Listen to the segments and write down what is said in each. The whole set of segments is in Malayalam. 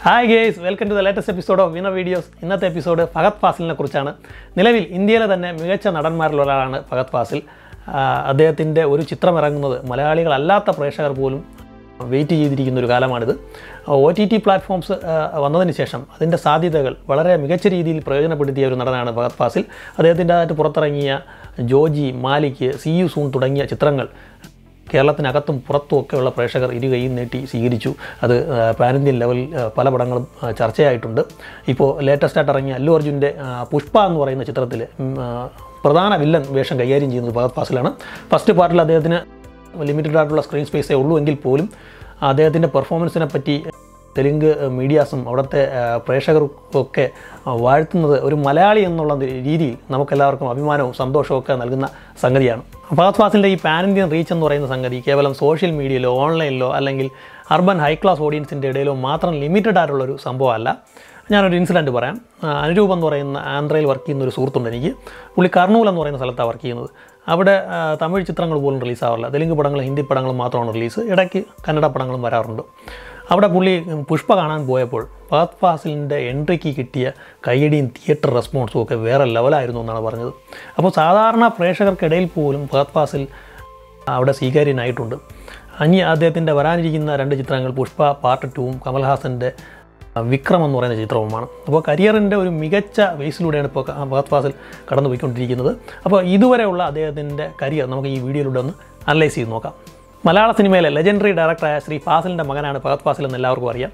Hi guys, welcome to the latest episode of winner videos. ഇന്നത്തെ എപ്പിസോഡ് ഫഹദ് ഫാസിലിനെ കുറിച്ചാണ്. നിലവിൽ ഇന്ത്യയിലെ തന്നെ മികച്ച നടന്മാരിലൊരാളാണ് ഫഹദ് ഫാസിൽ. അദ്ദേഹത്തിൻ്റെ ഒരു ചിത്രം ഇറങ്ങുന്നത് മലയാളികളല്ലാത്ത പ്രേക്ഷകർ പോലും വെയിറ്റ് ചെയ്തിരിക്കുന്ന ഒരു കാലമാണിത്. OTT പ്ലാറ്റ്ഫോംസ് വന്നതിന് ശേഷം അതിൻ്റെ സാധ്യതകൾ വളരെ മികച്ച രീതിയിൽ പ്രയോജനപ്പെടുത്തിയ ഒരു നടനാണ് ഫഹദ് ഫാസിൽ. അദ്ദേഹത്തിൻ്റെതായിട്ട് പുറത്തിറങ്ങിയ Joji, Malik, see you soon തുടങ്ങിയ ചിത്രങ്ങൾ കേരളത്തിനകത്തും പുറത്തുമൊക്കെയുള്ള പ്രേക്ഷകർ ഇരുകൈയും നീട്ടി സ്വീകരിച്ചു. അത് പാൻ ഇന്ത്യൻ ലെവലിൽ പല പടങ്ങളും ചർച്ചയായിട്ടുണ്ട്. ഇപ്പോൾ ലേറ്റസ്റ്റായിട്ട് ഇറങ്ങിയ അല്ലു അർജുൻ്റെ പുഷ്പ എന്ന് പറയുന്ന ചിത്രത്തിൽ പ്രധാന വില്ലൻ വേഷം കൈകാര്യം ചെയ്യുന്നത് ഫഹദ് ഫാസിലാണ്. ഫസ്റ്റ് പാർട്ടിൽ അദ്ദേഹത്തിന് ലിമിറ്റഡ് ആയിട്ടുള്ള സ്ക്രീൻ സ്പേസേ ഉള്ളൂ എങ്കിൽ പോലും അദ്ദേഹത്തിൻ്റെ പെർഫോമൻസിനെ പറ്റി തെലുങ്ക് മീഡിയാസും അവിടുത്തെ പ്രേക്ഷകർക്കൊക്കെ വാഴ്ത്തുന്നത് ഒരു മലയാളി എന്നുള്ള രീതിയിൽ നമുക്കെല്ലാവർക്കും അഭിമാനവും സന്തോഷവും ഒക്കെ നൽകുന്ന സംഗതിയാണ്. ഫഹദ് ഫാസിലിൻ്റെ ഈ പാൻ ഇന്ത്യൻ റീച്ച് എന്ന് പറയുന്ന സംഗതി കേവലം സോഷ്യൽ മീഡിയയിലോ ഓൺലൈനിലോ അല്ലെങ്കിൽ അർബൻ ഹൈ ക്ലാസ് ഓഡിയൻസിൻ്റെ ഇടയിലോ മാത്രം ലിമിറ്റഡ് ആയിട്ടുള്ളൊരു സംഭവമല്ല. ഞാനൊരു ഇൻസിഡൻറ്റ് പറയാം. അനുരൂപ് എന്ന് പറയുന്ന ആന്ധ്രയിൽ വർക്ക് ചെയ്യുന്ന ഒരു സുഹൃത്തുണ്ട് എനിക്ക്. പുള്ളി കർണൂൽ എന്ന് പറയുന്ന സ്ഥലത്താണ് വർക്ക് ചെയ്യുന്നത്. അവിടെ തമിഴ് ചിത്രങ്ങൾ പോലും റിലീസാവാറില്ല. തെലുങ്ക് പടങ്ങളും ഹിന്ദി പടങ്ങളും മാത്രമാണ് റിലീസ്. ഇടയ്ക്ക് കന്നഡ പടങ്ങളും വരാറുണ്ട്. അവിടെ പുള്ളി പുഷ്പ കാണാൻ പോയപ്പോൾ ഫഹദ് ഫാസിലിൻ്റെ എൻട്രിക്ക് കിട്ടിയ കയ്യടിയും തിയേറ്റർ റെസ്പോൺസും ഒക്കെ വേറെ ലെവലായിരുന്നു എന്നാണ് പറഞ്ഞത്. അപ്പോൾ സാധാരണ പ്രേക്ഷകർക്കിടയിൽ പോലും ഫഹദ് ഫാസിൽ അവിടെ സ്വീകാര്യനായിട്ടുണ്ട്. അദ്ദേഹത്തിൻ്റെ വരാനിരിക്കുന്ന 2 ചിത്രങ്ങൾ പുഷ്പ പാർട്ട് 2ഉം കമൽഹാസൻ്റെ വിക്രം എന്ന് പറയുന്ന ചിത്രവുമാണ്. അപ്പോൾ കരിയറിൻ്റെ ഒരു മികച്ച ബേസിലൂടെയാണ് ഇപ്പോൾ ഫഹദ് ഫാസിൽ കടന്നു പോയിക്കൊണ്ടിരിക്കുന്നത്. അപ്പോൾ ഇതുവരെയുള്ള അദ്ദേഹത്തിൻ്റെ കരിയർ നമുക്ക് ഈ വീഡിയോയിലൂടെ ഒന്ന് അനലൈസ് ചെയ്ത് നോക്കാം. മലയാള സിനിമയിലെ ലെജൻഡറി ഡയറക്ടറായ ശ്രീ ഫാസിലിൻ്റെ മകനാണ് ഫഹദ് ഫാസിൽ എന്ന് എല്ലാവർക്കും അറിയാം.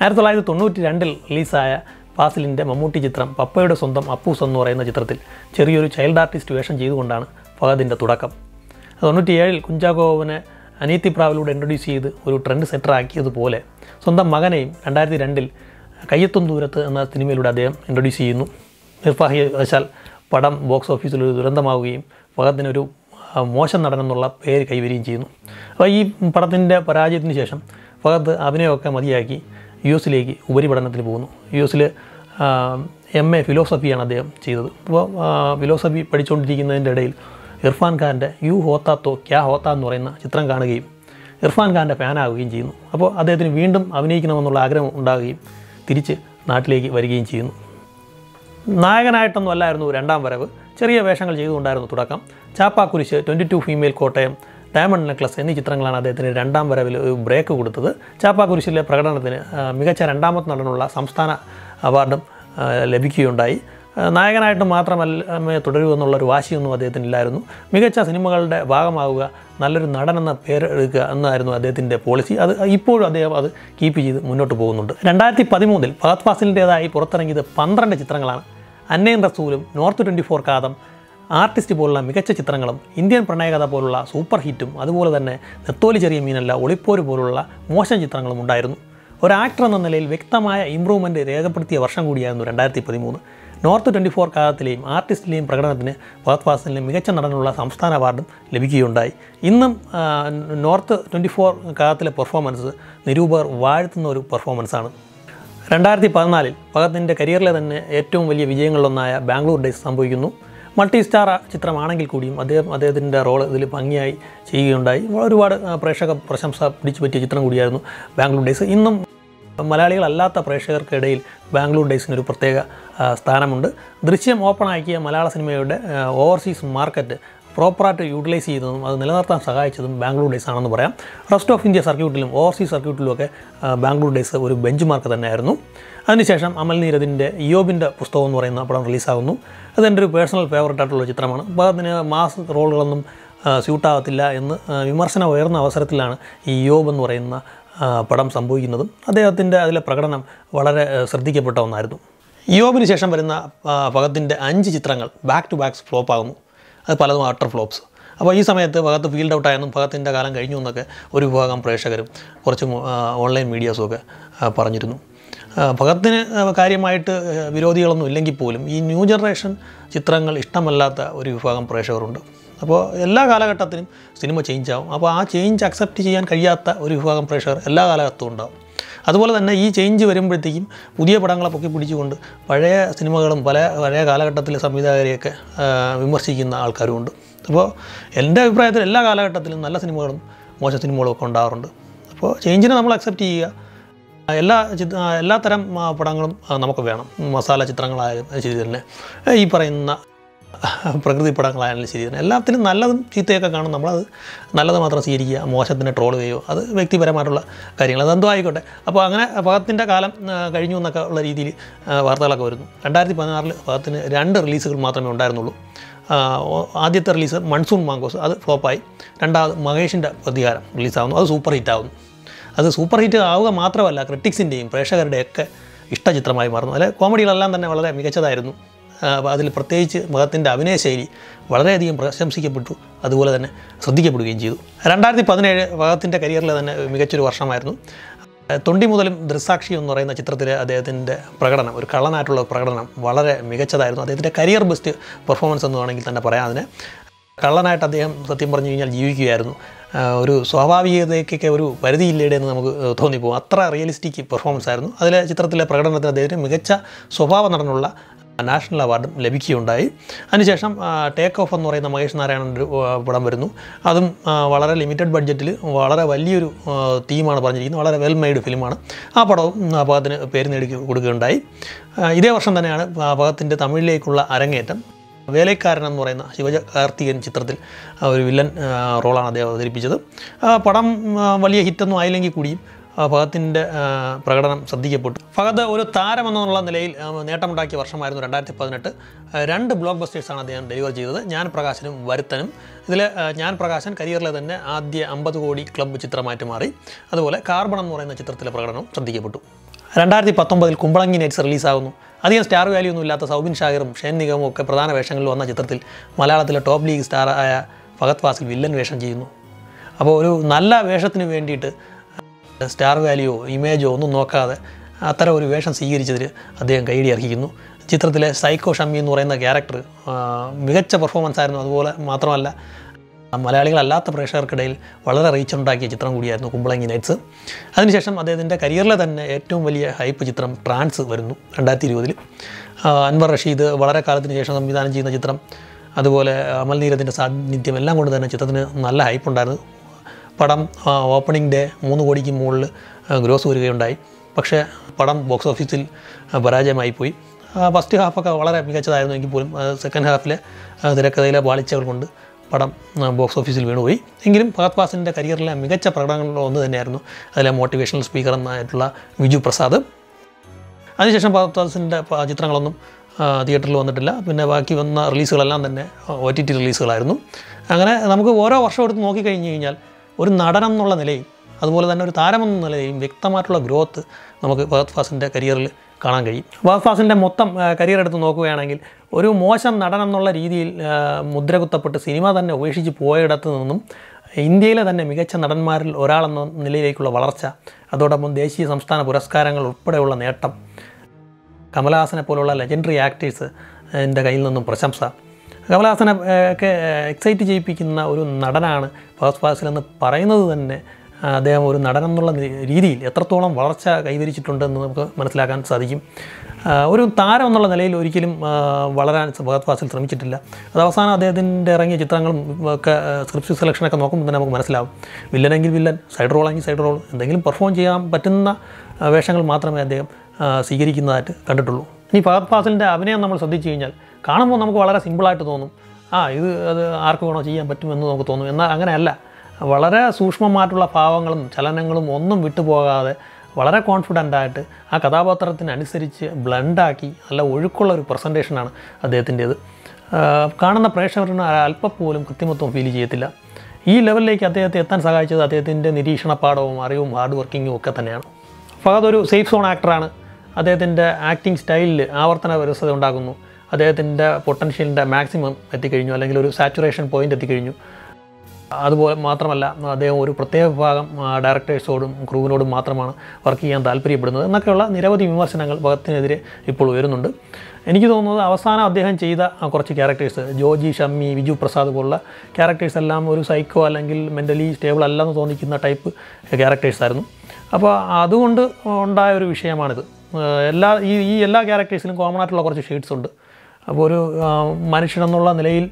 1992 റിലീസായ ഫാസിലിൻ്റെ മമ്മൂട്ടി ചിത്രം പപ്പയുടെ സ്വന്തം അപ്പൂസ് എന്ന് പറയുന്ന ചിത്രത്തിൽ ചെറിയൊരു ചൈൽഡ് ആർട്ടിസ്റ്റ് വേഷം ചെയ്തുകൊണ്ടാണ് ഫഹദിൻ്റെ തുടക്കം. 97 കുഞ്ചാക്കോവിനെ അനിയത്തി പ്രാവിലൂടെ ഇൻട്രൊഡ്യൂസ് ചെയ്ത് ഒരു ട്രെൻഡ് സെറ്റർ ആക്കിയതുപോലെ സ്വന്തം മകനെയും 2002 കയ്യെത്തും ദൂരത്ത് എന്ന സിനിമയിലൂടെ അദ്ദേഹം ഇൻട്രൊഡ്യൂസ് ചെയ്യുന്നു. നിർഭാഗ്യവശാൽ പടം ബോക്സ് ഓഫീസിൽ ഒരു ദുരന്തമാവുകയും ഫഹദിനൊരു മോശം നടനെന്നുള്ള പേര് കൈവരികയും ചെയ്യുന്നു. അപ്പോൾ ഈ പടത്തിൻ്റെ പരാജയത്തിന് ശേഷം ഫഹദ് അഭിനയമൊക്കെ മതിയാക്കി US ഉപരിപഠനത്തിന് പോകുന്നു. US MA ഫിലോസഫിയാണ് അദ്ദേഹം ചെയ്തത്. അപ്പോൾ ഫിലോസഫി പഠിച്ചുകൊണ്ടിരിക്കുന്നതിൻ്റെ ഇടയിൽ ഇർഫാൻ ഖാൻ്റെ യു ഹോത്താ തോ ക്യാ ഹോത്താ എന്ന് പറയുന്ന ചിത്രം കാണുകയും ഇർഫാൻ ഖാൻ്റെ ഫാനാവുകയും ചെയ്യുന്നു. അപ്പോൾ അദ്ദേഹത്തിന് വീണ്ടും അഭിനയിക്കണമെന്നുള്ള ആഗ്രഹം ഉണ്ടാകുകയും തിരിച്ച് നാട്ടിലേക്ക് വരികയും ചെയ്യുന്നു. നായകനായിട്ടൊന്നും അല്ലായിരുന്നു രണ്ടാം വരവ്. ചെറിയ വേഷങ്ങൾ ചെയ്തുകൊണ്ടായിരുന്നു തുടക്കം. Chappakurishu, 22 female Kottayam, diamond necklace എന്നീ ചിത്രങ്ങളാണ് അദ്ദേഹത്തിന് രണ്ടാം വരവിൽ ഒരു ബ്രേക്ക് കൊടുത്തത്. ചാപ്പാക്കുരിശിലെ പ്രകടനത്തിന് മികച്ച രണ്ടാമത്തെ നടനുള്ള സംസ്ഥാന അവാർഡും ലഭിക്കുകയുണ്ടായി. നായകനായിട്ട് മാത്രമല്ല തുടരൂ എന്നുള്ളൊരു വാശിയൊന്നും അദ്ദേഹത്തിനില്ലായിരുന്നു. മികച്ച സിനിമകളുടെ ഭാഗമാവുക, നല്ലൊരു നടനെന്ന പേരെടുക്കുക എന്നായിരുന്നു അദ്ദേഹത്തിൻ്റെ പോളിസി. അത് ഇപ്പോഴും അദ്ദേഹം അത് കീപ്പ് ചെയ്ത് മുന്നോട്ട് പോകുന്നുണ്ട്. 2013 ഫഹദ് ഫാസിലിൻ്റേതായി പുറത്തിറങ്ങിയത് 12 ചിത്രങ്ങളാണ്. അന്നയും റസൂലും, നോർത്ത് 24 കാതം, ആർട്ടിസ്റ്റ് പോലുള്ള മികച്ച ചിത്രങ്ങളും, ഇന്ത്യൻ പ്രണയകഥ പോലുള്ള സൂപ്പർ ഹിറ്റും, അതുപോലെ തന്നെ നെത്തോലി ചെറിയ മീനല്ല, ഒളിപ്പോര് പോലുള്ള മോശം ചിത്രങ്ങളും ഉണ്ടായിരുന്നു. ഒരു ആക്ടർ എന്ന നിലയിൽ വ്യക്തമായ ഇമ്പ്രൂവ്മെൻറ്റ് രേഖപ്പെടുത്തിയ വർഷം കൂടിയായിരുന്നു 2013. നോർത്ത് 24 കാലത്തിലെയും ആർട്ടിസ്റ്റിലെയും പ്രകടനത്തിന് ഫഹദ് ഫാസിലിന് മികച്ച നടനുള്ള സംസ്ഥാന അവാർഡും ലഭിക്കുകയുണ്ടായി. ഇന്നും നോർത്ത് 24 കാലത്തിലെ പെർഫോമൻസ് നിരൂപകർ വാഴ്ത്തുന്ന ഒരു പെർഫോമൻസാണ്. 2014 ഫഹദിൻ്റെ കരിയറിലെ തന്നെ ഏറ്റവും വലിയ വിജയങ്ങളിലൊന്നായ ബാംഗ്ലൂർ ഡേയ്സ് സംഭവിക്കുന്നു. മൾട്ടി സ്റ്റാർ ചിത്രമാണെങ്കിൽ കൂടിയും അദ്ദേഹത്തിൻ്റെ റോൾ ഇതിൽ ഭംഗിയായി ചെയ്യുകയുണ്ടായി. ഒരുപാട് പ്രേക്ഷക പ്രശംസ പിടിച്ചു പറ്റിയ ചിത്രം കൂടിയായിരുന്നു ബാംഗ്ലൂർ ഡേയ്സ്. ഇന്നും മലയാളികളല്ലാത്ത പ്രേക്ഷകർക്കിടയിൽ ബാംഗ്ലൂർ ഡേയ്സിനൊരു പ്രത്യേക സ്ഥാനമുണ്ട്. ദൃശ്യം ഓപ്പണാക്കിയ മലയാള സിനിമയുടെ ഓവർസീസ് മാർക്കറ്റ് പ്രോപ്പറായിട്ട് യൂട്ടിലൈസ് ചെയ്തതും അത് നിലനിർത്താൻ സഹായിച്ചതും ബാംഗ്ലൂർ ഡേയ്സ് ആണെന്ന് പറയാം. റെസ്റ്റ് ഓഫ് ഇന്ത്യ സർക്യൂട്ടിലും ഓവർസീസ് സർക്യൂട്ടിലുമൊക്കെ ബാംഗ്ലൂർ ഡേയ്സ് ഒരു ബെഞ്ച് മാർക്ക് തന്നെയായിരുന്നു. അതിനുശേഷം അമൽ നീരദിൻ്റെ ഇയോബിൻ്റെ പുസ്തകം എന്ന് പറയുന്ന പടം റിലീസാകുന്നു. അതെൻ്റെ ഒരു പേഴ്സണൽ ഫേവറേറ്റ് ആയിട്ടുള്ള ചിത്രമാണ്. അപ്പോൾ അതിന് മാസ് റോളുകളൊന്നും സ്യൂട്ടാകത്തില്ല എന്ന് വിമർശനം ഉയർന്ന അവസരത്തിലാണ് ഈ ഇയോബ് എന്ന് പറയുന്ന പടം സംഭവിക്കുന്നതും അദ്ദേഹത്തിൻ്റെ അതിലെ പ്രകടനം വളരെ ശ്രദ്ധിക്കപ്പെട്ട ഒന്നായിരുന്നു. ഇയോബിന് ശേഷം വരുന്ന ഫഹദിൻ്റെ 5 ചിത്രങ്ങൾ ബാക്ക് ടു ബാക്സ് ഫ്ലോപ്പ് ആകുന്നു. അത് പലതും അട്ടർ ഫ്ലോപ്സ്. അപ്പോൾ ഈ സമയത്ത് ഫഹദ് ഫീൽഡ് ഔട്ടായെന്നും ഫഹദിൻ്റെ കാലം കഴിഞ്ഞു എന്നൊക്കെ ഒരു വിഭാഗം പ്രേക്ഷകരും കുറച്ച് ഓൺലൈൻ മീഡിയാസും ഒക്കെ പറഞ്ഞിരുന്നു. ഫഹദിന് കാര്യമായിട്ട് വിരോധികളൊന്നും ഇല്ലെങ്കിൽ പോലും ഈ ന്യൂ ജനറേഷൻ ചിത്രങ്ങൾ ഇഷ്ടമല്ലാത്ത ഒരു വിഭാഗം പ്രേക്ഷകരുണ്ട്. അപ്പോൾ എല്ലാ കാലഘട്ടത്തിലും സിനിമ ചേഞ്ച് ആവും. അപ്പോൾ ആ ചേഞ്ച് അക്സെപ്റ്റ് ചെയ്യാൻ കഴിയാത്ത ഒരു വിഭാഗം പ്രേക്ഷകർ എല്ലാ കാലഘട്ടവും ഉണ്ടാവും. അതുപോലെ തന്നെ ഈ ചേഞ്ച് വരുമ്പോഴത്തേക്കും പുതിയ പടങ്ങളെ പൊക്കി പിടിച്ചുകൊണ്ട് പഴയ സിനിമകളും പഴയ കാലഘട്ടത്തിലെ സംവിധായകരെയൊക്കെ വിമർശിക്കുന്ന ആൾക്കാരുമുണ്ട്. അപ്പോൾ എൻ്റെ അഭിപ്രായത്തിൽ എല്ലാ കാലഘട്ടത്തിലും നല്ല സിനിമകളും മോശം സിനിമകളും ഒക്കെ ഉണ്ടാകാറുണ്ട്. അപ്പോൾ ചേഞ്ചിനെ നമ്മൾ അക്സെപ്റ്റ് ചെയ്യുക, എല്ലാ തരം പടങ്ങളും നമുക്ക് വേണം. മസാല ചിത്രങ്ങളായാലും ശരി തന്നെ, ഈ പറയുന്ന പ്രകൃതി പടങ്ങളായാലും ശരി തന്നെ, എല്ലാത്തിലും നല്ലതും ചീത്തയൊക്കെ കാണും. നമ്മളത് നല്ലത് മാത്രം സ്വീകരിക്കുക, മോശത്തിനെ ട്രോൾ ചെയ്യുകയോ അത് വ്യക്തിപരമായിട്ടുള്ള കാര്യങ്ങൾ, അതെന്തോ ആയിക്കോട്ടെ. അപ്പോൾ അങ്ങനെ ഫഹദിൻ്റെ കാലം കഴിഞ്ഞു എന്നൊക്കെ ഉള്ള രീതിയിൽ വാർത്തകളൊക്കെ വരുന്നു. 2016 ഫഹദിന് 2 റിലീസുകൾ മാത്രമേ ഉണ്ടായിരുന്നുള്ളൂ. ആദ്യത്തെ റിലീസ് മൺസൂൺ മാങ്കോസ്, അത് ഫ്ലോപ്പായി. രണ്ടാമത് മഹേഷിൻ്റെ പ്രതികാരം റിലീസാവുന്നു, അത് സൂപ്പർ ഹിറ്റാവുന്നു. അത് സൂപ്പർ ഹിറ്റ് ആവുക മാത്രമല്ല, ക്രിട്ടിക്സിൻ്റെയും പ്രേക്ഷകരുടെയൊക്കെ ഇഷ്ടചിത്രമായി മാറുന്നു. അതിലെ കോമഡികളെല്ലാം തന്നെ വളരെ മികച്ചതായിരുന്നു. അതിൽ പ്രത്യേകിച്ച് ഫഹദിൻ്റെ അഭിനയശൈലി വളരെയധികം പ്രശംസിക്കപ്പെട്ടു, അതുപോലെ തന്നെ ശ്രദ്ധിക്കപ്പെടുകയും ചെയ്തു. 2017 ഫഹദിൻ്റെ കരിയറിലെ തന്നെ മികച്ചൊരു വർഷമായിരുന്നു. തൊണ്ടി മുതലും ദൃക്സാക്ഷി എന്ന് പറയുന്ന ചിത്രത്തിലെ അദ്ദേഹത്തിൻ്റെ പ്രകടനം, ഒരു കള്ളനായിട്ടുള്ള പ്രകടനം വളരെ മികച്ചതായിരുന്നു. അദ്ദേഹത്തിൻ്റെ കരിയർ ബെസ്റ്റ് പെർഫോമൻസ് എന്ന് വേണമെങ്കിൽ തന്നെ പറയാം. അതിനെ കള്ളനായിട്ട് അദ്ദേഹം സത്യം പറഞ്ഞു കഴിഞ്ഞാൽ ജീവിക്കുകയായിരുന്നു. ഒരു സ്വാഭാവികതയ്ക്കൊക്കെ ഒരു പരിധിയില്ലേടെ എന്ന് നമുക്ക് തോന്നിപ്പോകും. അത്ര റിയലിസ്റ്റിക് പെർഫോമൻസ് ആയിരുന്നു. അതിലെ ചിത്രത്തിലെ പ്രകടനത്തിന് അദ്ദേഹത്തിന് മികച്ച സ്വഭാവ നടനുള്ള നാഷണൽ അവാർഡും ലഭിക്കുകയുണ്ടായി. അതിനുശേഷം ടേക്ക് ഓഫ് എന്ന് പറയുന്ന മഹേഷ് നാരായണൻ്റെ പടം വരുന്നു. അതും വളരെ ലിമിറ്റഡ് ബഡ്ജറ്റിൽ വളരെ വലിയൊരു തീമാണ് പറഞ്ഞിരിക്കുന്നത്. വളരെ വെൽ മെയ്ഡ് ഫിലിമാണ്. ആ പടവും ഫഹദിന് പേര് നേടി കൊടുക്കുകയുണ്ടായി. ഇതേ വർഷം തന്നെയാണ് ഫഹദിൻ്റെ തമിഴിലേക്കുള്ള അരങ്ങേറ്റം. വേലക്കാരൻ എന്ന് പറയുന്ന ശിവകാർത്തികൻ ചിത്രത്തിൽ ഒരു വില്ലൻ റോളാണ് അദ്ദേഹം അവതരിപ്പിച്ചത്. പടം വലിയ ഹിറ്റൊന്നും ആയില്ലെങ്കിൽ കൂടിയും ഫഹദിൻ്റെ പ്രകടനം ശ്രദ്ധിക്കപ്പെട്ടു. ഫഹദ് ഒരു താരമെന്നുള്ള നിലയിൽ നേട്ടമുണ്ടാക്കിയ വർഷമായിരുന്നു 2018. 2 ബ്ലോക്ക് ബസ്റ്റേഴ്സാണ് അദ്ദേഹം ഡെലിവർ ചെയ്തത്, ഞാൻ പ്രകാശനും വരുത്തനും. ഇതിൽ ഞാൻ പ്രകാശൻ കരിയറിലെ തന്നെ ആദ്യ 50 കോടി ക്ലബ്ബ് ചിത്രമായിട്ട് മാറി. അതുപോലെ കാർബൺ എന്ന് പറയുന്ന ചിത്രത്തിലെ പ്രകടനവും ശ്രദ്ധിക്കപ്പെട്ടു. 2019 കുമ്പളങ്ങി നൈറ്റ്സ് റിലീസാകുന്നു. അധികം സ്റ്റാർ വാല്യൂ ഒന്നും ഇല്ലാത്ത സൗബിൻ ഷാഹിറും ഷെൻ നിഗമും ഒക്കെ പ്രധാന വേഷങ്ങളിൽ വന്ന ചിത്രത്തിൽ മലയാളത്തിലെ ടോപ്പ് ലീഗ് സ്റ്റാർ ആയ ഫഹദ് ഫാസിൽ വില്ലൻ വേഷം ചെയ്യുന്നു. അപ്പോൾ ഒരു നല്ല വേഷത്തിന് വേണ്ടിയിട്ട് സ്റ്റാർ വാല്യൂയോ ഇമേജോ ഒന്നും നോക്കാതെ അത്തരം ഒരു വേഷം സ്വീകരിച്ചതിൽ അദ്ദേഹം കൈയടി അർഹിക്കുന്നു. ചിത്രത്തിലെ സൈക്കോ ഷമ്മി എന്ന് പറയുന്ന ക്യാരക്ടർ മികച്ച പെർഫോമൻസ് ആയിരുന്നു. അതുപോലെ മാത്രമല്ല മലയാളികളല്ലാത്ത പ്രേക്ഷകർക്കിടയിൽ വളരെ റീച്ചുണ്ടാക്കിയ ചിത്രം കൂടിയായിരുന്നു കുമ്പളങ്ങി നൈറ്റ്സ്. അതിനുശേഷം അദ്ദേഹത്തിൻ്റെ കരിയറിലെ തന്നെ ഏറ്റവും വലിയ ഹൈപ്പ് ചിത്രം ട്രാൻസ് വരുന്നു 2020. അൻവർ റഷീദ് വളരെ കാലത്തിന് ശേഷം സംവിധാനം ചെയ്യുന്ന ചിത്രം, അതുപോലെ അമൽ നീരദിൻ്റെ സാന്നിധ്യം എല്ലാം കൊണ്ട് തന്നെ ചിത്രത്തിന് നല്ല ഹൈപ്പ് ഉണ്ടായിരുന്നു. പടം ഓപ്പണിംഗ് ഡേ 3 കോടിക്ക് മുകളിൽ ഗ്രോസ് വരികയുണ്ടായി. പക്ഷേ പടം ബോക്സ് ഓഫീസിൽ പരാജയമായി പോയി. ഫസ്റ്റ് ഹാഫൊക്കെ വളരെ മികച്ചതായിരുന്നു എങ്കിൽ പോലും സെക്കൻഡ് ഹാഫിലെ തിരക്കഥയിലെ പാളിച്ചകൾ കൊണ്ട് പടം ബോക്സ് ഓഫീസിൽ വീണുപോയി. എങ്കിലും ഫഹദ് ഫാസിലിൻ്റെ കരിയറിലെ മികച്ച പ്രകടനങ്ങളിൽ ഒന്ന് തന്നെയായിരുന്നു അതിലെ മോട്ടിവേഷണൽ സ്പീക്കർ എന്നായിട്ടുള്ള വിജു പ്രസാദ്. അതിനുശേഷം ഫഹദ് ഫാസിലിൻ്റെ ചിത്രങ്ങളൊന്നും തിയേറ്ററിൽ വന്നിട്ടില്ല. പിന്നെ ബാക്കി വന്ന റിലീസുകളെല്ലാം തന്നെ OTT റിലീസുകളായിരുന്നു. അങ്ങനെ നമുക്ക് ഓരോ വർഷം എടുത്ത് നോക്കിക്കഴിഞ്ഞ് കഴിഞ്ഞാൽ ഒരു നടനെന്നുള്ള നിലയിൽ, അതുപോലെ തന്നെ ഒരു താരമെന്ന നിലയിലും വ്യക്തമായിട്ടുള്ള ഗ്രോത്ത് നമുക്ക് ഫഹദ് ഫാസിലിൻ്റെ കരിയറിൽ കാണാൻ കഴിയും. ഫഹദ് ഫാസിലിൻ്റെ മൊത്തം കരിയർ എടുത്ത് നോക്കുകയാണെങ്കിൽ ഒരു മോശം നടനെന്നുള്ള രീതിയിൽ മുദ്രകുത്തപ്പെട്ട് സിനിമ തന്നെ ഉപേക്ഷിച്ച് പോയിടത്ത് നിന്നും ഇന്ത്യയിലെ തന്നെ മികച്ച നടന്മാരിൽ ഒരാളെന്ന നിലയിലേക്കുള്ള വളർച്ച, അതോടൊപ്പം ദേശീയ സംസ്ഥാന പുരസ്കാരങ്ങൾ ഉൾപ്പെടെയുള്ള നേട്ടം, കമലഹാസനെ പോലുള്ള ലെജൻഡറി ആക്ടേഴ്സ് എൻ്റെ കയ്യിൽ നിന്നും പ്രശംസ. കമലഹാസനെ ഒക്കെ എക്സൈറ്റ് ചെയ്യിപ്പിക്കുന്ന ഒരു നടനാണ് ഫഹദ് ഫാസിൽ എന്ന് പറയുന്നത് തന്നെ അദ്ദേഹം ഒരു നടനെന്നുള്ള രീതിയിൽ എത്രത്തോളം വളർച്ച കൈവരിച്ചിട്ടുണ്ടെന്ന് നമുക്ക് മനസ്സിലാക്കാൻ സാധിക്കും. ഒരു താരം എന്നുള്ള നിലയിൽ ഒരിക്കലും വളരാൻ ഫഹദ് ഫാസിൽ ശ്രമിച്ചിട്ടില്ല. അത് അവസാനം അദ്ദേഹത്തിൻ്റെ ഇറങ്ങിയ ചിത്രങ്ങളും ഒക്കെ സ്ക്രിപ്റ്റ് സെലക്ഷനൊക്കെ നോക്കുമ്പോൾ തന്നെ നമുക്ക് മനസ്സിലാവും. വില്ലനെങ്കിൽ വില്ലൻ, സൈഡ് റോളെങ്കിൽ സൈഡ് റോൾ, എന്തെങ്കിലും പെർഫോം ചെയ്യാൻ പറ്റുന്ന വേഷങ്ങൾ മാത്രമേ അദ്ദേഹം സ്വീകരിക്കുന്നതായിട്ട് കണ്ടിട്ടുള്ളൂ. ഇനി ഫഹദ് ഫാസിലിൻ്റെ അഭിനയം നമ്മൾ ശ്രദ്ധിച്ചു കഴിഞ്ഞാൽ കാണുമ്പോൾ നമുക്ക് വളരെ സിമ്പിളായിട്ട് തോന്നും, അത് ആർക്ക് വേണോ ചെയ്യാൻ പറ്റുമെന്ന് നമുക്ക് തോന്നും. എന്നാൽ അങ്ങനെയല്ല. വളരെ സൂക്ഷ്മമായിട്ടുള്ള ഭാവങ്ങളും ചലനങ്ങളും ഒന്നും വിട്ടുപോകാതെ വളരെ കോൺഫിഡൻ്റായിട്ട് ആ കഥാപാത്രത്തിനനുസരിച്ച് ബ്ലണ്ടാക്കി നല്ല ഒഴുക്കുള്ള ഒരു പ്രസൻറ്റേഷനാണ് അദ്ദേഹത്തിൻ്റേത്. കാണുന്ന പ്രേക്ഷകരിന് അല്പം പോലും കൃത്രിമത്വം ഫീൽ ചെയ്യത്തില്ല. ഈ ലെവലിലേക്ക് അദ്ദേഹത്തെ എത്താൻ സഹായിച്ചത് അദ്ദേഹത്തിൻ്റെ നിരീക്ഷണപാഠവും അറിവും ഹാർഡ് വർക്കിങ്ങും ഒക്കെ തന്നെയാണ്. ഫഹദ് ഒരു സേഫ് സോൺ ആക്ടറാണ്. അദ്ദേഹത്തിൻ്റെ ആക്ടിങ് സ്റ്റൈലിൽ ആവർത്തന വ്യവസ്ഥത ഉണ്ടാകുന്നു. അദ്ദേഹത്തിൻ്റെ പൊട്ടൻഷ്യലിൻ്റെ മാക്സിമം എത്തിക്കഴിഞ്ഞു, അല്ലെങ്കിൽ ഒരു സാച്ചുറേഷൻ പോയിൻ്റ് എത്തിക്കഴിഞ്ഞു. അതുപോലെ മാത്രമല്ല അദ്ദേഹം ഒരു പ്രത്യേക വിഭാഗം ഡയറക്ടേഴ്സോടും ക്രൂവിനോടും മാത്രമാണ് വർക്ക് ചെയ്യാൻ താല്പര്യപ്പെടുന്നത് എന്നൊക്കെയുള്ള നിരവധി വിമർശനങ്ങൾ ഫഹദിനെതിരെ ഇപ്പോൾ ഉയരുന്നുണ്ട്. എനിക്ക് തോന്നുന്നത് അവസാനം അദ്ദേഹം ചെയ്ത കുറച്ച് ക്യാരക്ടേഴ്സ്, ജോജി, ഷമ്മി, വിജു പ്രസാദ് പോലുള്ള ക്യാരക്ടേഴ്സ് എല്ലാം ഒരു സൈക്കോ അല്ലെങ്കിൽ മെൻ്റലി സ്റ്റേബിൾ അല്ലെന്ന് തോന്നിക്കുന്ന ടൈപ്പ് ക്യാരക്ടേഴ്സായിരുന്നു. അപ്പോൾ അതുകൊണ്ട് ഉണ്ടായ ഒരു വിഷയമാണിത്. ഈ എല്ലാ ക്യാരക്ടേഴ്സിലും കോമൺ ആയിട്ടുള്ള കുറച്ച് ഷെയ്ഡ്സ് ഉണ്ട്. അപ്പോൾ ഒരു മനുഷ്യനെന്നുള്ള നിലയിൽ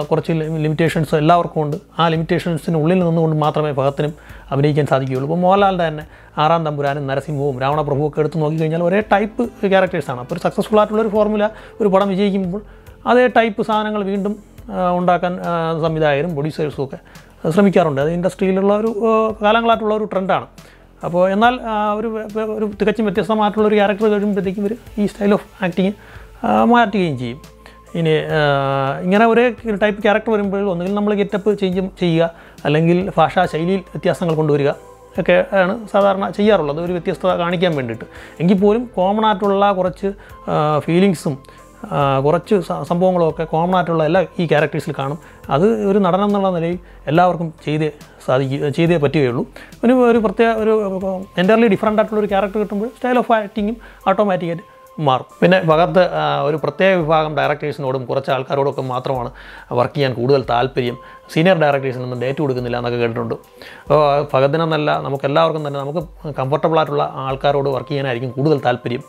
കുറച്ച് ലിമിറ്റേഷൻസ് എല്ലാവർക്കും ഉണ്ട്. ആ ലിമിറ്റേഷൻസിനുള്ളിൽ നിന്നുകൊണ്ട് മാത്രമേ ഫഹദിനും അഭിനയിക്കാൻ സാധിക്കുകയുള്ളൂ. ഇപ്പോൾ മോഹൻലാലിൻ്റെ തന്നെ ആറാം തമ്പുരാനും നരസിംഹവും രാവണപ്രഭുവും ഒക്കെ എടുത്ത് നോക്കിക്കഴിഞ്ഞാൽ ഒരേ ടൈപ്പ് ക്യാരക്ടേഴ്സാണ്. അപ്പോൾ ഒരു സക്സസ്ഫുൾ ആയിട്ടുള്ളൊരു ഫോർമുല ഒരു പടം വിജയിക്കുമ്പോൾ അതേ ടൈപ്പ് സാധനങ്ങൾ വീണ്ടും ഉണ്ടാക്കാൻ സംവിധായകരും പ്രൊഡ്യൂസേഴ്സും ഒക്കെ ശ്രമിക്കാറുണ്ട്. അത് ഇൻഡസ്ട്രിയിലുള്ള ഒരു കാലങ്ങളായിട്ടുള്ള ഒരു ട്രെൻഡാണ്. അപ്പോൾ എന്നാൽ ഒരു തികച്ചും വ്യത്യസ്തമായിട്ടുള്ളൊരു ക്യാരക്ടർ കഴിയുമ്പോഴത്തേക്കും ഇവർ ഈ സ്റ്റൈൽ ഓഫ് ആക്ടിങ് മാറ്റുകയും ചെയ്യും. ഇനി ഇങ്ങനെ ഒരേ ടൈപ്പ് ക്യാരക്ടർ വരുമ്പോൾ ഒന്നുകിൽ നമ്മൾ ഗെറ്റപ്പ് ചേഞ്ച് ചെയ്യുക, അല്ലെങ്കിൽ ഭാഷാ ശൈലിയിൽ വ്യത്യാസങ്ങൾ കൊണ്ടുവരിക ഒക്കെ ആണ് സാധാരണ ചെയ്യാറുള്ളത്, ഒരു വ്യത്യസ്തത കാണിക്കാൻ വേണ്ടിയിട്ട്. എങ്കിൽ പോലും കോമൺ ആയിട്ടുള്ള കുറച്ച് ഫീലിങ്സും കുറച്ച് സംഭവങ്ങളൊക്കെ കോമൺ ആയിട്ടുള്ള എല്ലാ ഈ ക്യാരക്ടേഴ്സിൽ കാണും. അത് ഒരു നടനം എന്നുള്ള നിലയിൽ എല്ലാവർക്കും ചെയ്തേ പറ്റുകയുള്ളൂ. ഒരു പ്രത്യേക ഒരു എൻ്റയർലി ഡിഫറൻ്റ് ആയിട്ടുള്ളൊരു ക്യാരക്ടർ കിട്ടുമ്പോൾ സ്റ്റൈൽ ഓഫ് ആക്ടിങ്ങും ഓട്ടോമാറ്റിക്കായിട്ട് മാറും. പിന്നെ ഭഗത്ത് ഒരു പ്രത്യേക വിഭാഗം ഡയറക്ടേഴ്സിനോടും കുറച്ച് ആൾക്കാരോടൊക്കെ മാത്രമാണ് വർക്ക് ചെയ്യാൻ കൂടുതൽ താല്പര്യം. സീനിയർ ഡയറക്ടേഴ്സിനൊന്നും ഡേറ്റ് കൊടുക്കുന്നില്ല എന്നൊക്കെ കേട്ടിട്ടുണ്ട്. അപ്പോൾ ഭഗത്തിനെന്നല്ല നമുക്കെല്ലാവർക്കും തന്നെ നമുക്ക് കംഫർട്ടബിളായിട്ടുള്ള ആൾക്കാരോട് വർക്ക് ചെയ്യാനായിരിക്കും കൂടുതൽ താല്പര്യം.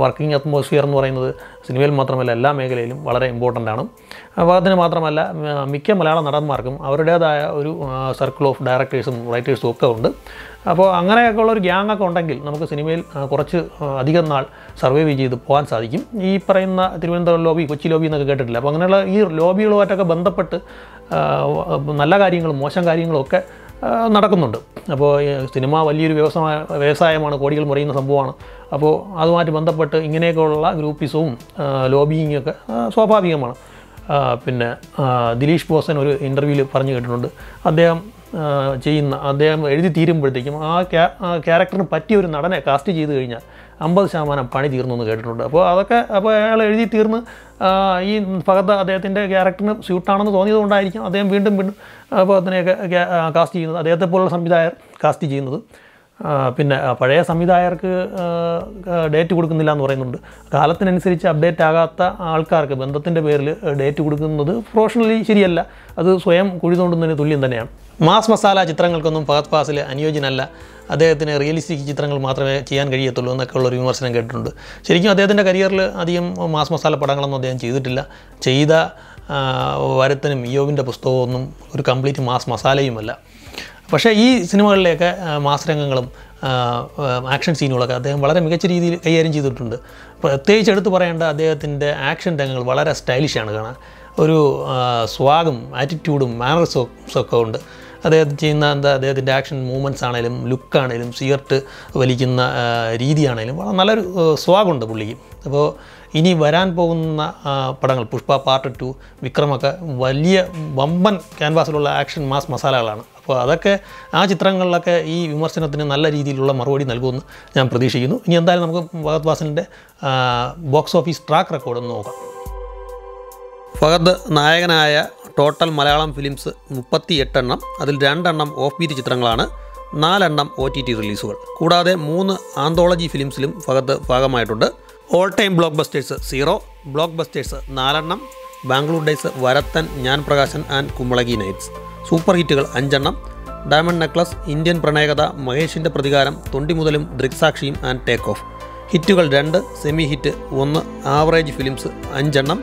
വർക്കിംഗ് അറ്റ്മോസ്ഫിയർ എന്ന് പറയുന്നത് സിനിമയിൽ മാത്രമല്ല എല്ലാ മേഖലയിലും വളരെ ഇമ്പോർട്ടൻ്റ് ആണ്. ഭഗത്തിന് മാത്രമല്ല മിക്ക മലയാള നടന്മാർക്കും അവരുടേതായ ഒരു സർക്കിൾ ഓഫ് ഡയറക്ടേഴ്സും റൈറ്റേഴ്സും ഒക്കെ ഉണ്ട്. അപ്പോൾ അങ്ങനെയൊക്കെ ഉള്ളൊരു ഗ്യാങ്ങൊക്കെ ഉണ്ടെങ്കിൽ നമുക്ക് സിനിമയിൽ കുറച്ച് അധികം നാൾ സർവൈവ് ചെയ്ത് പോകാൻ സാധിക്കും. ഈ പറയുന്ന തിരുവനന്തപുരം ലോബി, കൊച്ചി ലോബി എന്നൊക്കെ കേട്ടിട്ടില്ല. അപ്പോൾ അങ്ങനെയുള്ള ഈ ലോബികളുമായിട്ടൊക്കെ ബന്ധപ്പെട്ട് നല്ല കാര്യങ്ങളും മോശം കാര്യങ്ങളും ഒക്കെ നടക്കുന്നുണ്ട്. അപ്പോൾ സിനിമ വലിയൊരു വ്യവസായമാണ്, കോടികൾ മുറിയുന്ന സംഭവമാണ്. അപ്പോൾ അതുമായിട്ട് ബന്ധപ്പെട്ട് ഇങ്ങനെയൊക്കെയുള്ള ഗ്രൂപ്പിസവും ലോബിയിങ്ങൊക്കെ സ്വാഭാവികമാണ്. പിന്നെ ദിലീഷ് ബോസൻ ഒരു ഇൻ്റർവ്യൂവിൽ പറഞ്ഞു കേട്ടിട്ടുണ്ട്, അദ്ദേഹം എഴുതി തീരുമ്പോഴത്തേക്കും ആ ക്യാരക്ടറിന് പറ്റിയ ഒരു നടനെ കാസ്റ്റ് ചെയ്ത് കഴിഞ്ഞാൽ 50% പണി തീർന്നു എന്ന് കേട്ടിട്ടുണ്ട്. അപ്പോൾ അയാൾ എഴുതി തീർന്ന് ഈ ഭഗത് അദ്ദേഹത്തിൻ്റെ ക്യാരക്ടറിന് സ്യൂട്ടാണെന്ന് തോന്നിയതുകൊണ്ടായിരിക്കും അദ്ദേഹം വീണ്ടും ഭഗത്തിനെയൊക്കെ കാസ്റ്റ് ചെയ്യുന്നത്, അദ്ദേഹത്തെ പോലുള്ള സംവിധായകർ കാസ്റ്റ് ചെയ്യുന്നത്. പിന്നെ പഴയ സംവിധായകർക്ക് ഡേറ്റ് കൊടുക്കുന്നില്ല എന്ന് പറയുന്നുണ്ട്. കാലത്തിനനുസരിച്ച് അപ്ഡേറ്റ് ആകാത്ത ആൾക്കാർക്ക് ബന്ധത്തിൻ്റെ പേരിൽ ഡേറ്റ് കൊടുക്കുന്നത് പ്രൊഫഷണലി ശരിയല്ല, അത് സ്വയം കുഴി തോണ്ടുന്നതിന് തുല്യം തന്നെയാണ്. മാസ് മസാല ചിത്രങ്ങൾക്കൊന്നും ഫഹദ് ഫാസിൽ അനുയോജ്യനല്ല, അദ്ദേഹത്തിന് റിയലിസ്റ്റിക് ചിത്രങ്ങൾ മാത്രമേ ചെയ്യാൻ കഴിയത്തുള്ളൂ എന്നൊക്കെ ഉള്ളൊരു വിമർശനം കേട്ടിട്ടുണ്ട്. ശരിക്കും അദ്ദേഹത്തിൻ്റെ കരിയറിൽ അധികം മാസ് മസാല പടങ്ങളൊന്നും അദ്ദേഹം ചെയ്തിട്ടില്ല. ചെയ്ത വരത്തിനും ഇയോബിൻ്റെ പുസ്തകമൊന്നും ഒരു കംപ്ലീറ്റ് മാസ് മസാലയുമല്ല. പക്ഷേ ഈ സിനിമകളിലെയൊക്കെ മാസ് രംഗങ്ങളും ആക്ഷൻ സീനുകളൊക്കെ അദ്ദേഹം വളരെ മികച്ച രീതിയിൽ കൈകാര്യം ചെയ്തിട്ടുണ്ട്. പ്രത്യേകിച്ച് എടുത്തു പറയേണ്ട അദ്ദേഹത്തിൻ്റെ ആക്ഷൻ രംഗങ്ങൾ വളരെ സ്റ്റൈലിഷാണ് കാണാൻ. ഒരു സ്വാഗും ആറ്റിറ്റ്യൂഡും മാനറിസവും ഒക്കെ ഉണ്ട്. അദ്ദേഹം ചെയ്യുന്ന അദ്ദേഹത്തിൻ്റെ ആക്ഷൻ മൂവ്മെൻറ്റ്സ് ആണെങ്കിലും ലുക്കാണെങ്കിലും സിഗരറ്റ് വലിക്കുന്ന രീതിയാണെങ്കിലും വളരെ നല്ലൊരു സ്വാഗുണ്ട് പുള്ളിക്ക്. അപ്പോൾ ഇനി വരാൻ പോകുന്ന പടങ്ങൾ പുഷ്പ പാർട്ട് 2, വിക്രമൊക്കെ വലിയ വമ്പൻ ക്യാൻവാസിലുള്ള ആക്ഷൻ മാസ് മസാലകളാണ്. അപ്പോൾ അതൊക്കെ ആ ചിത്രങ്ങളിലൊക്കെ ഈ വിമർശനത്തിന് നല്ല രീതിയിലുള്ള മറുപടി നൽകുമെന്ന് ഞാൻ പ്രതീക്ഷിക്കുന്നു. ഇനി എന്തായാലും നമുക്ക് ഫഹദ് ഫാസിലിൻ്റെ ബോക്സ് ഓഫീസ് ട്രാക്ക് റെക്കോർഡ് ഒന്ന് നോക്കാം. ഫഹദ് നായകനായ ടോട്ടൽ മലയാളം ഫിലിംസ് 38 എണ്ണം, അതിൽ 2 എണ്ണം ഓഫ് ബീറ്റ് ചിത്രങ്ങളാണ്, 4 എണ്ണം OTT റിലീസുകൾ. കൂടാതെ 3 ആന്തോളജി ഫിലിംസിലും ഫഹദ് ഭാഗമായിട്ടുണ്ട്. All time blockbusters 0, blockbusters 4 എണ്ണം, ബാംഗ്ലൂർ ഡേയ്സ്, വരത്തൻ, ഞാൻ Prakashan and Kumbalangi nights. Super ഹിറ്റുകൾ 5 എണ്ണം, ഡയമണ്ട് നെക്ലസ്, ഇന്ത്യൻ പ്രണയകഥ, മഹേഷിൻ്റെ പ്രതികാരം, തൊണ്ടിമുതലും, ദൃക്സാക്ഷിയും ആൻഡ് ടേക്ക് ഓഫ്. ഹിറ്റുകൾ 2, സെമി ഹിറ്റ് 1, ആവറേജ് ഫിലിംസ് 5 എണ്ണം,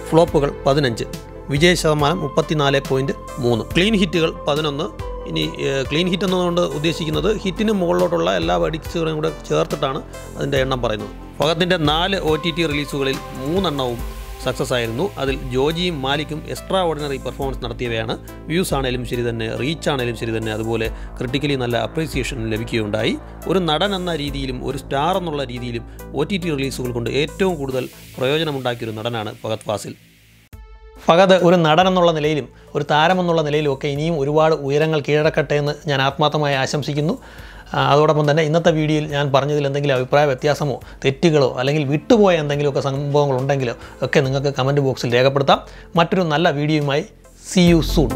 ഫ്ലോപ്പുകൾ 15, വിജയ ശതമാനം 34.3, ക്ലീൻ ഹിറ്റുകൾ 11. ഇനി ക്ലീൻ ഹിറ്റ് എന്നതുകൊണ്ട് ഉദ്ദേശിക്കുന്നത് ഹിറ്റിന് മുകളിലോട്ടുള്ള എല്ലാ വെഡിക്സുകളും കൂടെ ചേർത്തിട്ടാണ് അതിൻ്റെ എണ്ണം പറയുന്നത്. ഫഹദിൻ്റെ 4 OTT റിലീസുകളിൽ 3 എണ്ണവും സക്സസ് ആയിരുന്നു. അതിൽ ജോജിയും മാലിക്കും എക്സ്ട്രാ ഓർഡിനറി പെർഫോമൻസ് നടത്തിയവയാണ്. വ്യൂസ് ആണെങ്കിലും ശരി തന്നെ, റീച്ച് ആണെങ്കിലും ശരി തന്നെ, അതുപോലെ ക്രിട്ടിക്കലി നല്ല അപ്രീസിയേഷൻ ലഭിക്കുകയുണ്ടായി. ഒരു നടൻ എന്ന രീതിയിലും ഒരു സ്റ്റാർ എന്നുള്ള രീതിയിലും OTT റിലീസുകൾ കൊണ്ട് ഏറ്റവും കൂടുതൽ പ്രയോജനമുണ്ടാക്കിയൊരു നടനാണ് ഫഹദ് ഫാസിൽ. ഫഹദ് ഒരു നടൻ എന്നുള്ള നിലയിലും ഒരു താരമെന്നുള്ള നിലയിലും ഒക്കെ ഇനിയും ഒരുപാട് ഉയരങ്ങൾ കീഴടക്കട്ടെ എന്ന് ഞാൻ ആത്മാർത്ഥമായി ആശംസിക്കുന്നു. അതോടൊപ്പം തന്നെ ഇന്നത്തെ വീഡിയോയിൽ ഞാൻ പറഞ്ഞതിൽ എന്തെങ്കിലും അഭിപ്രായ വ്യത്യാസമോ തെറ്റുകളോ അല്ലെങ്കിൽ വിട്ടുപോയ എന്തെങ്കിലുമൊക്കെ സംഭവങ്ങളുണ്ടെങ്കിലോ ഒക്കെ നിങ്ങൾക്ക് കമൻറ്റ് ബോക്സിൽ രേഖപ്പെടുത്താം. മറ്റൊരു നല്ല വീഡിയോയുമായി സീ യു സൂൺ.